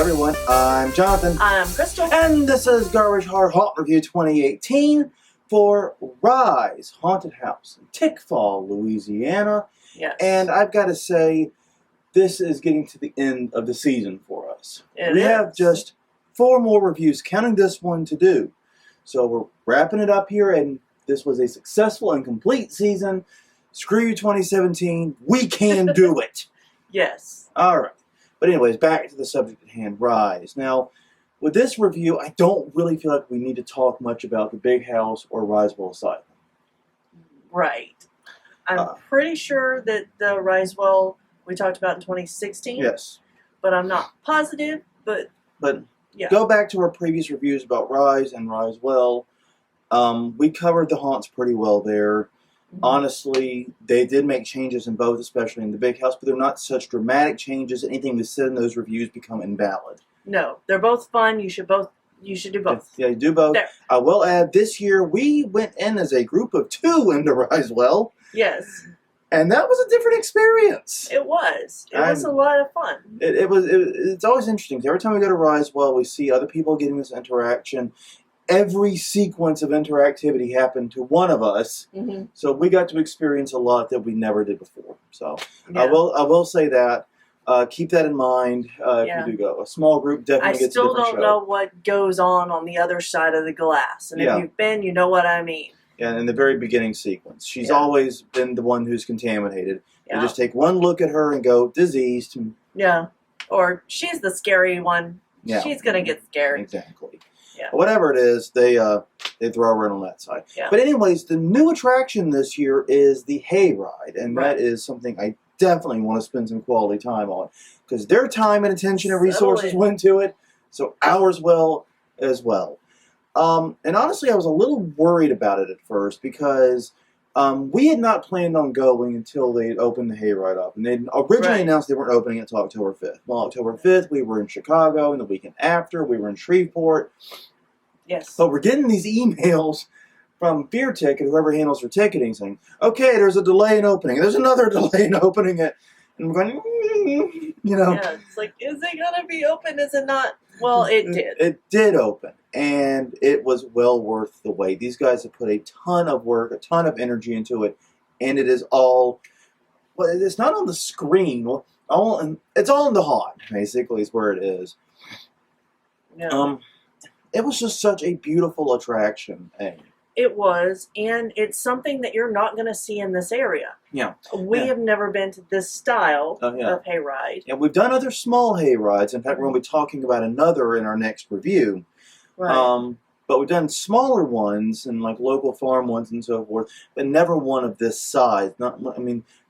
everyone, I'm Jonathan. I'm Crystal. And this is Garbage Heart Haunt Review 2018 for Rise Haunted House in Tickfall, Louisiana. Yes. And I've got to say, this is getting to the end of the season for us. We have just 4 more reviews, counting this one, to do. So we're wrapping it up here, and this was a successful and complete season. Screw you 2017, we can do it. Yes. Alright. But anyways, back to the subject at hand, Rise. Now, with this review, I don't really feel like we need to talk much about the Big House or Risewell Asylum. Right. I'm pretty sure that the Risewell we talked about in 2016. Yes. But I'm not positive, but yeah. Go back to our previous reviews about Rise and Risewell. We covered the haunts pretty well there. Mm-hmm. Honestly, they did make changes in both, especially in the Big House, but they're not such dramatic changes. Anything we said in those reviews become invalid. No, they're both fun. You should do both. Yeah, you do both. There. I will add, this year we went in as a group of 2 into Risewell. Yes. And that was a different experience. It was. It was a lot of fun. It's always interesting, because every time we go to Risewell, we see other people getting this interaction. Every sequence of interactivity happened to one of us, so we got to experience a lot that we never did before. So yeah. I will say that. Keep that in mind if you do go. A small group definitely gets a different show. I still don't know what goes on the other side of the glass, and if you've been, you know what I mean. Yeah, in the very beginning sequence, she's always been the one who's contaminated. Yeah. You just take one look at her and go, diseased. Yeah, or she's the scary one. Yeah. She's gonna get scared. Exactly. Yeah. Whatever it is, they throw her in on that side. Yeah. But anyways, the new attraction this year is the hayride, and that is something I definitely want to spend some quality time on, because their time and attention and resources went to it, so ours will as well. And honestly, I was a little worried about it at first, because we had not planned on going until they had opened the hayride up. And they originally announced they weren't opening it until October 5th. Well, October 5th, we were in Chicago, and the weekend after, we were in Shreveport. Yes. But we're getting these emails from Fear Ticket, whoever handles their ticketing, saying, okay, there's a delay in opening. There's another delay in opening it. And we're going, you know. Yeah, it's like, is it going to be open? Is it not? Well, it did. It did open, and it was well worth the wait. These guys have put a ton of work, a ton of energy into it, and it is all, well, it's not on the screen. It's all in the haunt, basically, is where it is. Yeah. It was just such a beautiful attraction. It was, and it's something that you're not going to see in this area. Yeah. We have never been to this style of hayride. Yeah, we've done other small hayrides. In fact, we're going to be talking about another in our next review. Right. But we've done smaller ones and like local farm ones and so forth, but never one of this size.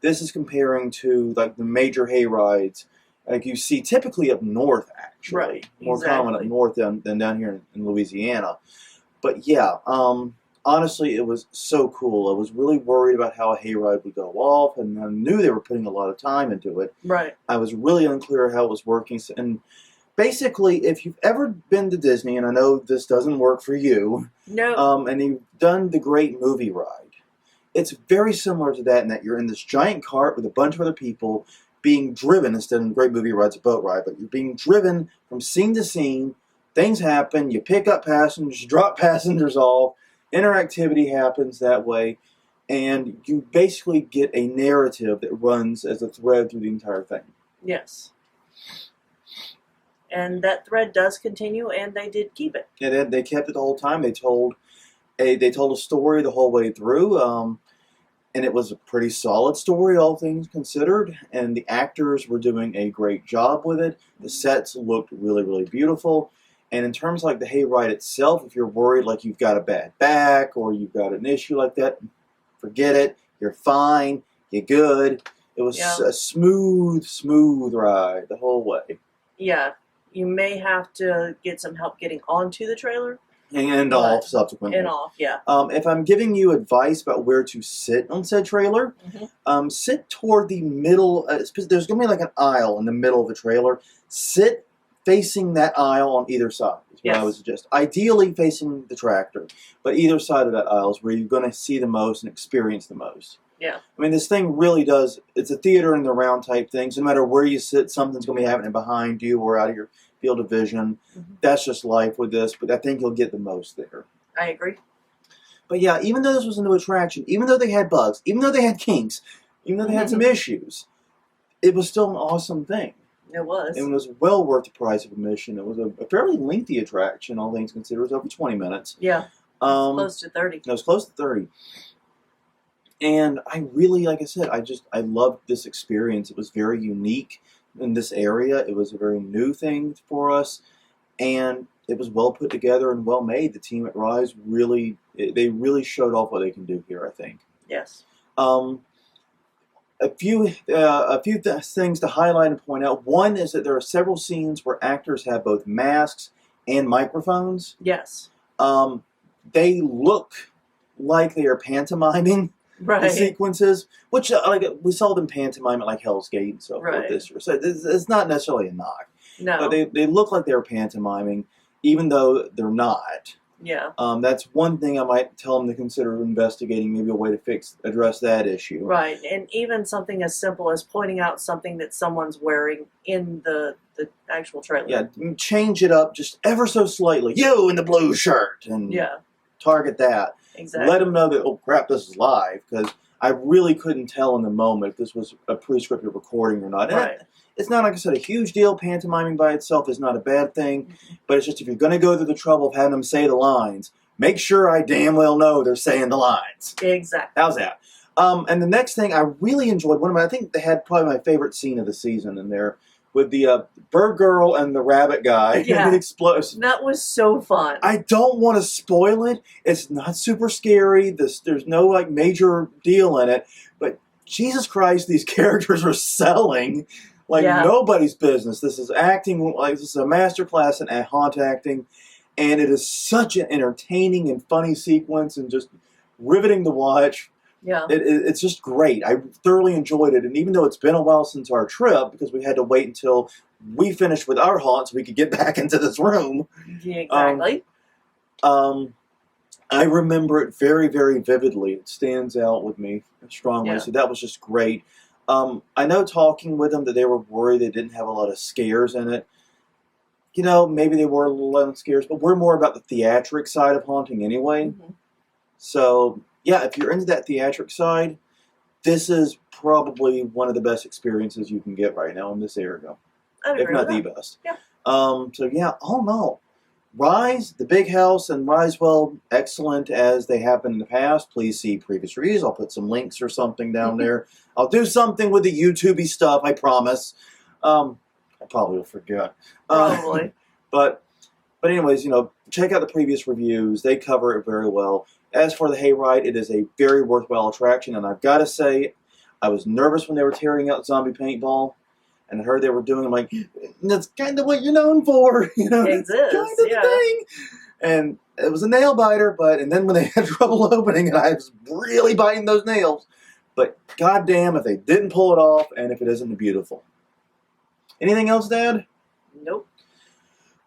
This is comparing to like the major hayrides like you see typically up north, actually. Right. More common up north than down here in Louisiana. But yeah, honestly, it was so cool. I was really worried about how a hayride would go off, and I knew they were putting a lot of time into it. Right. I was really unclear how it was working. And basically, if you've ever been to Disney, and I know this doesn't work for you, no, and you've done the Great Movie Ride, it's very similar to that in that you're in this giant cart with a bunch of other people being driven, instead of Great Movie Ride's a boat ride, but you're being driven from scene to scene. Things happen, you pick up passengers, drop passengers off, interactivity happens that way, and you basically get a narrative that runs as a thread through the entire thing. Yes. And that thread does continue, and they did keep it. Yeah, they kept it the whole time. They told a story the whole way through, and it was a pretty solid story, all things considered, and the actors were doing a great job with it. The sets looked really, really beautiful. And in terms of like the hayride itself, if you're worried like you've got a bad back or you've got an issue like that, forget it. You're fine. You're good. It was a smooth ride the whole way. Yeah. You may have to get some help getting onto the trailer. And off subsequently. And off, yeah. If I'm giving you advice about where to sit on said trailer, sit toward the middle. There's going to be like an aisle in the middle of the trailer. Sit facing that aisle on either side is what I would suggest. Ideally facing the tractor, but either side of that aisle is where you're going to see the most and experience the most. Yeah. I mean, this thing really does, it's a theater in the round type thing. So no matter where you sit, something's going to be happening behind you or out of your field of vision. That's just life with this, but I think you'll get the most there. I agree. But yeah, even though this was a new attraction, even though they had bugs, even though they had kinks, even though they had some issues, it was still an awesome thing. It was. And it was well worth the price of admission. It was a fairly lengthy attraction, all things considered. It was over 20 minutes. Yeah. Close to 30. It was close to 30. And I really, like I said, I loved this experience. It was very unique in this area. It was a very new thing for us. And it was well put together and well made. The team at Rise really showed off what they can do here, I think. Yes. A few things to highlight and point out. One is that there are several scenes where actors have both masks and microphones. Yes. They look like they are pantomiming the sequences, which like we saw them pantomime at like Hell's Gate and so forth this year. So it's not necessarily a knock. No. But they look like they're pantomiming, even though they're not. Yeah. That's one thing I might tell them to consider investigating, maybe a way to address that issue. Right, and even something as simple as pointing out something that someone's wearing in the actual trailer. Yeah, change it up just ever so slightly. You in the blue shirt, and target that. Exactly. Let them know that, oh crap, this is live, because I really couldn't tell in the moment if this was a pre-scripted recording or not. Right. It's not, like I said, a huge deal. Pantomiming by itself is not a bad thing, but it's just if you're going to go through the trouble of having them say the lines, make sure I damn well know they're saying the lines. Exactly. How's that? And the next thing I really enjoyed, I think they had probably my favorite scene of the season in there, with the bird girl and the rabbit guy. Yeah. The explosion. That was so fun. I don't want to spoil it. It's not super scary. There's no like major deal in it, but Jesus Christ, these characters are selling like nobody's business. This is acting like this is a master class in haunt acting, and it is such an entertaining and funny sequence and just riveting to watch. Yeah. It's just great. I thoroughly enjoyed it, and even though it's been a while since our trip, because we had to wait until we finished with our haunt so we could get back into this room. Yeah, exactly. I remember it very, very vividly. It stands out with me strongly, so that was just great. I know talking with them that they were worried they didn't have a lot of scares in it. You know, maybe they were a little scares, but we're more about the theatric side of haunting anyway. So, yeah, if you're into that theatric side, this is probably one of the best experiences you can get right now in this area. If not the best. Yeah. So, yeah, all in all, Rise, the Big House, and Risewell, excellent as they have been in the past. Please see previous reviews. I'll put some links or something down there. I'll do something with the YouTube-y stuff, I promise. I probably will forget. Probably. But anyways, you know, check out the previous reviews. They cover it very well. As for the hayride, it is a very worthwhile attraction, and I've got to say, I was nervous when they were tearing out zombie paintball, and I heard they were doing it. I'm like, that's kind of what you're known for, you know. It is, kind of the thing. And it was a nail biter, and then when they had trouble opening it, I was really biting those nails. But goddamn, if they didn't pull it off, and if it isn't beautiful. Anything else, Dad? Nope.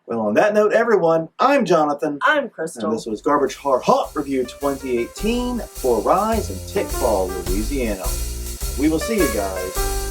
Well, on that note, everyone, I'm Jonathan. I'm Crystal. And this was Garbage Heart Haunt Review 2018 for Rise in Tickfall, Louisiana. We will see you guys